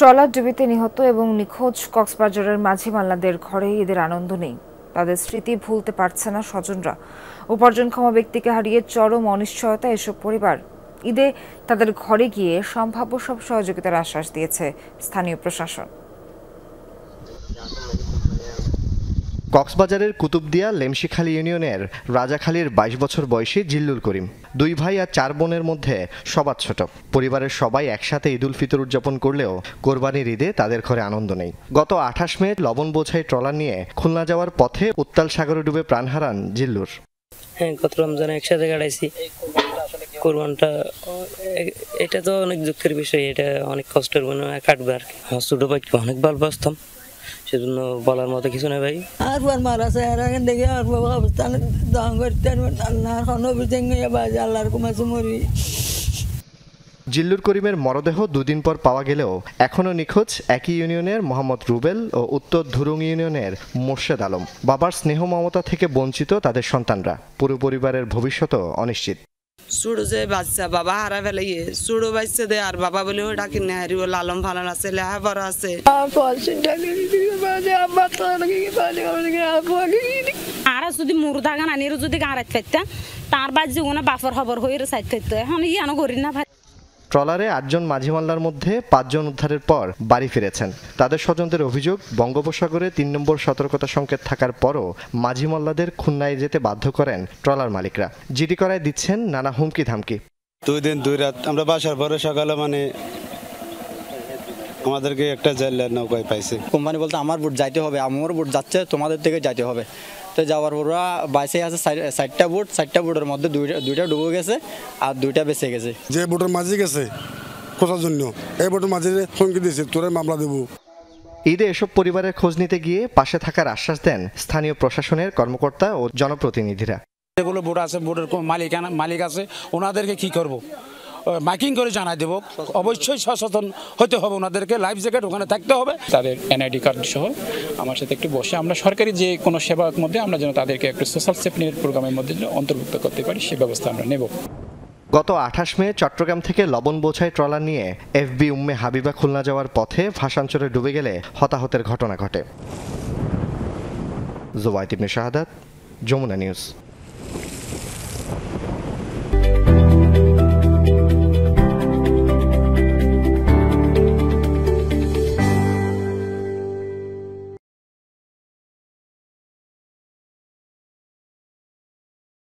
Trawler ডুবিতে নিহত এবং নিখোঁজ কক্সবাজারের মাঝি মাল্লাদের ঘরে ঈদের আনন্দ নেই। তাদের স্মৃতি ভুলতে পারছে না স্বজনরা। উপার্জনক্ষম ব্যক্তিকে হারিয়ে চরম অনিশ্চয়তা এসব পরিবার। ঈদে তাদের ঘরে গিয়ে সম্ভাব্য সব সহযোগিতার আশ্বাস দিয়েছে স্থানীয় প্রশাসন। কক্সবাজারের কুতুবদিয়া লেমশিখালী ইউনিয়নের রাজাখালীর ২২ বছর বয়সী জিল্লুর করিম। ২ ভাই আর ৪ বোনের মধ্যে সবার ছোট। পরিবারের সবাই একসাথে ঈদ উল ফিতর উদযাপন করলেও কোরবানির ঈদে তাদের ঘরে আনন্দ নেই। গত ২৮ মে লবণ বোঝাই ট্রলার নিয়ে খুলনা যাওয়ার পথে উত্তাল সাগরে ডুবে প্রাণ হারান জিল্লুর। হ্যাঁ, গত রমজানে একসাথে কাটাইছি। কোরবানটা এটা তো অনেক দুঃখের বিষয়, এটা অনেক কষ্টের মনে কাটবে আর কি। আমার ছোট ভাইকে অনেক ভালোবাসতাম, সেজন্য বলার মতো কিছু নেই ভাই। আর মারা আছে আর দেখে আর অবস্থান দহন করতে আল্লাহর কুমাসে মরি। জিল্লুর করিমের মরদেহ দুদিন পর পাওয়া গেলেও এখনও নিখোঁজ একই ইউনিয়নের মোহাম্মদ রুবেল ও উত্তর ধুরুং ইউনিয়নের মোর্শেদ আলম। বাবার স্নেহ মমতা থেকে বঞ্চিত তাদের সন্তানরা। পুরো পরিবারের ভবিষ্যৎও অনিশ্চিত। ছোটো যে বাচ্চা বাবা হারা ফেলে ছোটো বাচ্চা দে আর বাবা বলেও ডাকি নেহারি ও লালন ফালান আছে লেহা বড় আছে। আর যদি মুর্দা গান আনির যদি গাঁড়াত ফেলতাম তার বাদ জীবনে বাফর খবর হয়ে সাইড ফেলতে এখন ইয়ানো করি না ভাই। ট্রলারে ৮ জন মাঝি মাল্লার মধ্যে ৫ জন উদ্ধারের পর বাড়ি ফিরেছেন। তাদের স্বজনদের অভিযোগ, বঙ্গোপসাগরে ৩ নম্বর সতর্কতা সংকেত থাকার পরও মাঝি মাল্লাদের খুলনায় যেতে বাধ্য করেন ট্রলার মালিকরা। জিডি করায় দিচ্ছেন নানা হুমকি ধামকি। 2 দিন 2 রাত আমরা বাসার পরে সকালে আমাদেরকে একটা জেলের নৌকায় পাইছে। কোম্পানি বলতে আমার বোট যাইতে হবে, আমার বোট যাচ্ছে, তোমাদের থেকে যাইতে হবে। তো যাওয়ার ওরা বাইসে আছে 4টা বোট, 4টা বোটের মধ্যে দুইটা ডুবে গেছে আর 2টা বেঁচে গেছে। যে বোটের মাঝি গেছে খোঁজার জন্য এই বোটের মাঝি হুমকি দিয়েছে তোরে মামলা দেব। ঈদে এসব পরিবারের খোঁজ নিতে গিয়ে পাশে থাকার আশ্বাস দেন স্থানীয় প্রশাসনের কর্মকর্তা ও জনপ্রতিনিধিরা। যেগুলো বোট আছে, বোটের মালিক আছে, ওনাদেরকে কি করব, মাইকিং করে জানাই দেব। অবশ্যই সচেতন হতে হবে, ওনাদেরকে লাইফ জ্যাকেট ওখানে থাকতে হবে। তাদের এনআইডি কার্ড সহ আমার সাথে একটু বসে আমরা সরকারি যে কোনো সেবার মধ্যে আমরা যেন তাদেরকে একটু সোশ্যাল সেফটি নেট প্রোগ্রামের মধ্যে অন্তর্ভুক্ত করতে পারি সে ব্যবস্থা আমরা নেব। গত ২৮ মে চট্টগ্রাম থেকে লবণ বোঝাই ট্রলার নিয়ে এফবি উম্মে হাবিবা খুলনা যাওয়ার পথে ভাসানচরে ডুবে গেলে হতাহতের ঘটনা ঘটে। জুবাইদ ইবনে শাহাদাত, যমুনা নিউজ।